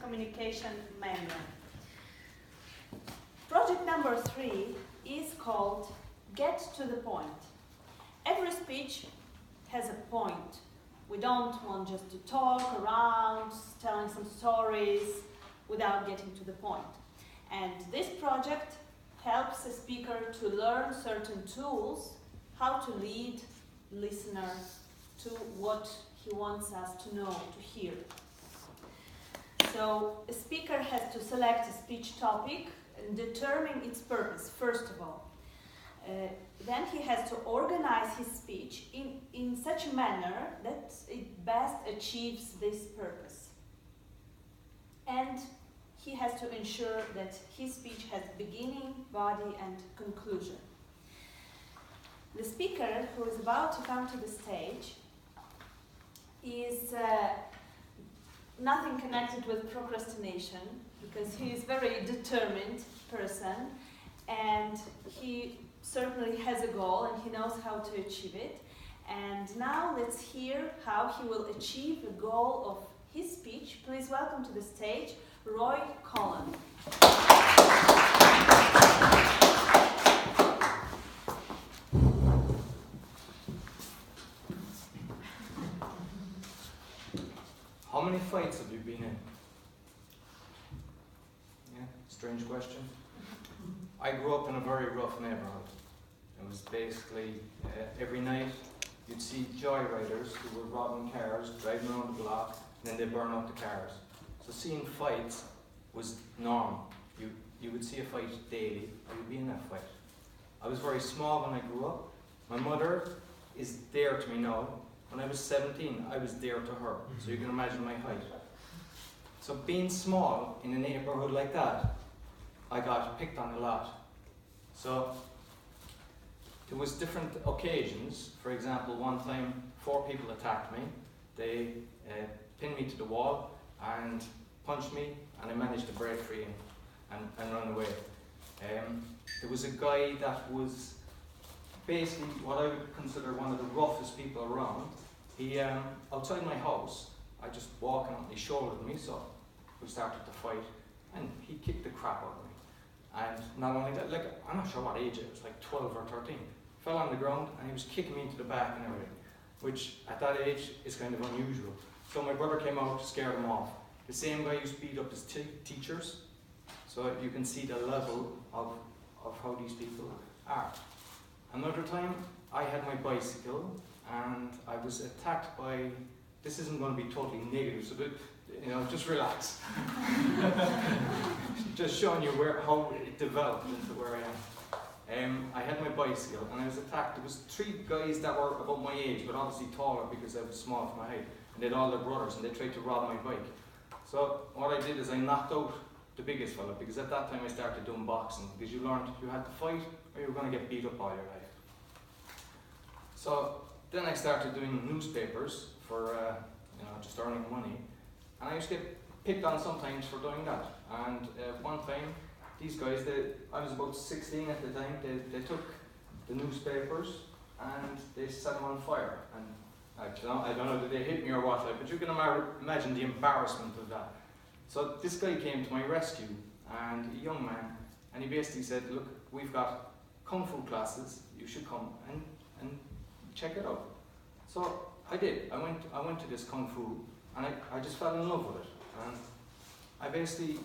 communication manual. Project number 3 is called Get to the Point. Every speech has a point. We don't want just to talk around, telling some stories without getting to the point. And this project helps a speaker to learn certain tools, how to lead listeners to what he wants us to know, to hear. So a speaker has to select a speech topic and determine its purpose, first of all. Then he has to organize his speech in such a manner that it best achieves this purpose. And he has to ensure that his speech has beginning, body, and conclusion. The speaker who is about to come to the stage is nothing connected with procrastination, because he is a very determined person and he certainly has a goal and he knows how to achieve it. And now let's hear how he will achieve the goal of his speech. Please welcome to the stage Roy Cullen. How many fights have you been in? Yeah, strange question. I grew up in a very rough neighborhood. It was basically every night you'd see joyriders who were robbing cars, driving around the block, and then they'd burn up the cars. So seeing fights was normal. You would see a fight daily, or you'd be in that fight. I was very small when I grew up. My mother is dear to me now. When I was 17, I was dear to her. So you can imagine my height. So being small in a neighborhood like that, I got picked on a lot. So there was different occasions. For example, one time 4 people attacked me. They pinned me to the wall and punched me, and I managed to break free and run away. There was a guy that was basically what I would consider one of the roughest people around. He, outside my house, I just walking on, he shouldered me, so we started to fight, and he kicked the crap out of me. And not only that, like, I'm not sure what age it was, like 12 or 13. Fell on the ground, and he was kicking me into the back and everything, which at that age is kind of unusual. So my brother came out to scare him off. The same guy used to beat up his teachers, so you can see the level of how these people are. Another time, I had my bicycle, and I was attacked by, this isn't going to be totally negative, so just relax. Just showing you how it developed into where I am. I had my bicycle, and I was attacked. There was 3 guys that were about my age, but obviously taller because I was small for my height, and they had all their brothers, and they tried to rob my bike. So what I did is I knocked out the biggest fella, because at that time I started doing boxing, because you learned you had to fight or you were going to get beat up all your life. So then I started doing newspapers for just earning money, and I used to get picked on sometimes for doing that. And one time, these guys, I was about 16 at the time, they took the newspapers and they set them on fire. And I don't know, did they hit me or what, but you can imagine the embarrassment of that. So this guy came to my rescue, and a young man, and he basically said, look, we've got Kung Fu classes, you should come and check it out. So I did. I went to this Kung Fu, and I just fell in love with it. And I basically,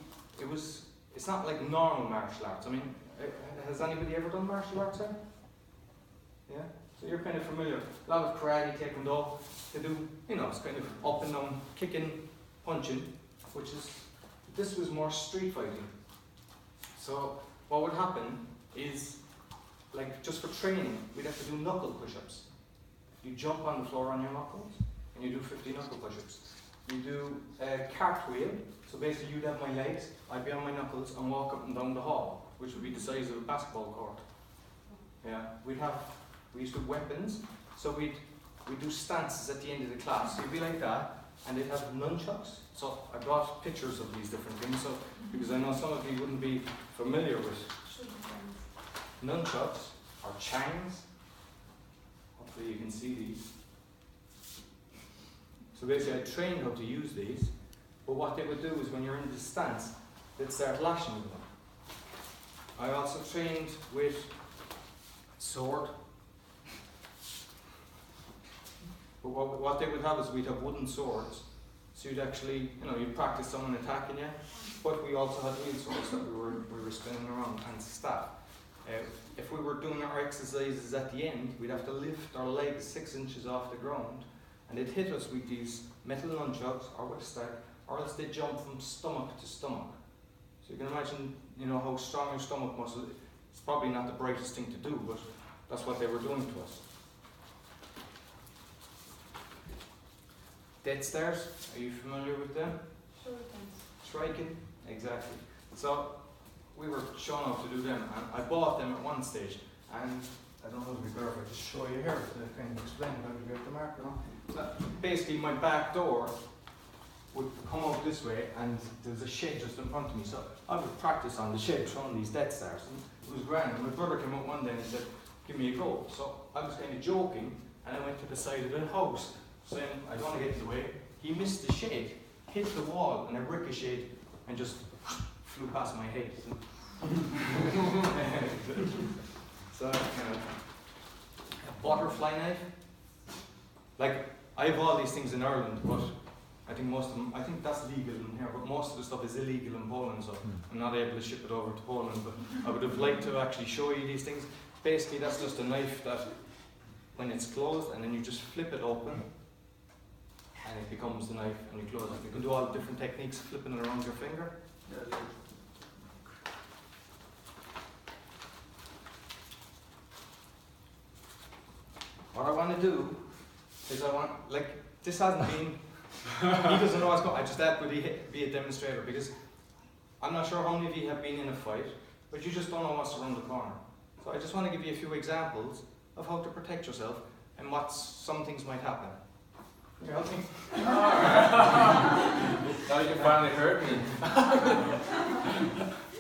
it's not like normal martial arts. I mean, has anybody ever done martial arts here? Yeah? So you're kind of familiar. A lot of karate, taekwondo, they do, it's kind of up and down, kicking, punching, this was more street fighting. So what would happen is, like just for training, we'd have to do knuckle push-ups. You jump on the floor on your knuckles, and you do 50 knuckle push-ups. You do a cartwheel, so basically you'd have my legs, I'd be on my knuckles and walk up and down the hall, which would be the size of a basketball court. Yeah, we used to have weapons, so we'd do stances at the end of the class. So you'd be like that, and they'd have nunchucks. So I brought pictures of these different things, so because I know some of you wouldn't be familiar with nunchucks or changs. Hopefully you can see these. So basically I trained how to use these, But what they would do is when you're in this stance, they'd start lashing with them. I also trained with sword. But what they would have is we'd have wooden swords. So you'd actually, you'd practice someone attacking you. But we also had real swords that we were spinning around and staff. If we were doing our exercises at the end, we'd have to lift our legs 6 inches off the ground, and they'd hit us with these metal nunchucks or with a stack, or else they'd jump from stomach to stomach. So you can imagine, how strong your stomach muscle is. It's probably not the brightest thing to do, but that's what they were doing to us. Dead stairs, are you familiar with them? Sure, thanks. Striking, exactly. So we were shown how to do them, and I bought them at one stage, and I don't know if it'd be better if I just show you here to kind of explain how to get the marker on. So basically my back door would come out this way, and there's a shed just in front of me, so I would practice on the shed throwing these dead stairs, and it was grand. And my brother came up one day and said, give me a go. So I was kind of joking, and I went to the side of the house saying, I don't want to get in the way. He missed the shed, hit the wall, and it ricocheted and just flew past my head. So a butterfly knife. Like, I have all these things in Ireland, but I think most of them, I think that's legal in here, but most of the stuff is illegal in Poland, so I'm not able to ship it over to Poland. But I would have liked to actually show you these things. Basically, that's just a knife that, when it's closed, and then you just flip it open, and it becomes the knife, and you close it. You can do all the different techniques, flipping it around your finger. What I want to do is this hasn't been, he doesn't know what's going on, I just thought would be a demonstrator, because I'm not sure how many of you have been in a fight, but you just don't know what's around the corner. So I just want to give you a few examples of how to protect yourself and what some things might happen. Can you help me? Now you can finally hurt me.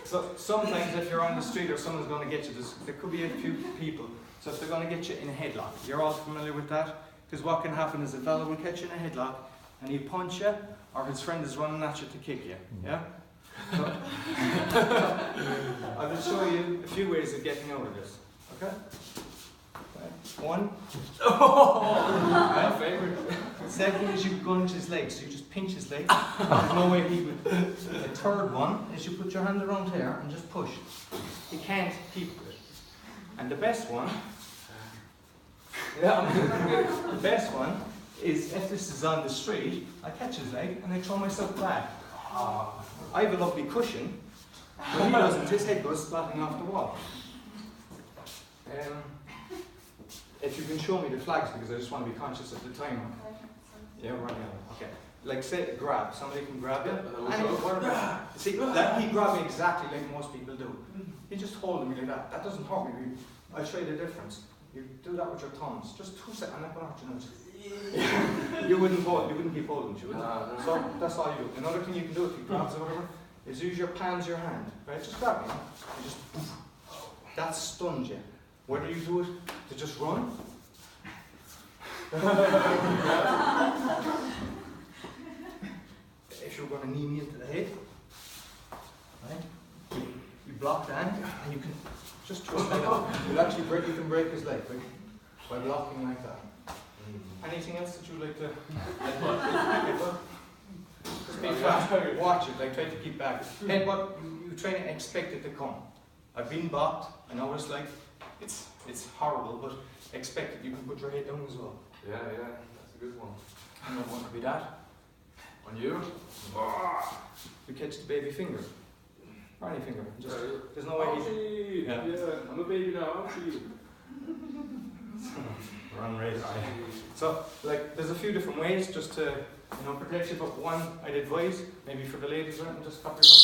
So sometimes if you're on the street or someone's going to get you, there could be a few people. So if they're going to get you in a headlock, you're all familiar with that? Because what can happen is a fella will catch you in a headlock and he'll punch you, or his friend is running at you to kick you. Yeah? So, I will show you a few ways of getting out of this. Okay? One. My favourite. Second is you gunge his leg, so you just pinch his leg. There's no way he would. The third one is you put your hand around here and just push. He can't keep it. And the best one, the best one is if this is on the street, I catch his leg and I throw myself back. I have a lovely cushion, but he doesn't. His head goes splatting off the wall. If you can show me the flags, because I just want to be conscious of the time. Yeah, we're running out. Okay. Like say grab. Somebody can grab you. See, that he grabbed me exactly like most people do. He just hold me like that. That doesn't hurt me. I'll show you the difference. You do that with your thumbs. Just 2 seconds. I'm not going to hurt you. You wouldn't hold. You wouldn't keep holding. You wouldn't. No. So that's all you do. Another thing you can do if you grabs or whatever is use your palms, your hand. Right? Just grab me. And just. That stuns you. Whether you do it to just run. If you're going to knee me into the head, right? You block the hand and you can just twist like that. You can break his leg, right? By blocking like that. Anything else that you'd like to? Just be fast. Watch it. Like try to keep back. Headbutt. You try to expect it to come. I've been blocked. I know what it's like. It's horrible, but expect it. You can put your head down as well. Yeah, that's a good one. I don't want to be that. On you? You catch the baby finger. Or any finger. Just, there's no way you... Yeah, I'm a baby now, ouchie. Run right. So, like, there's a few different ways just to, protect you, but one I'd advise, maybe for the ladies, right, and just copy your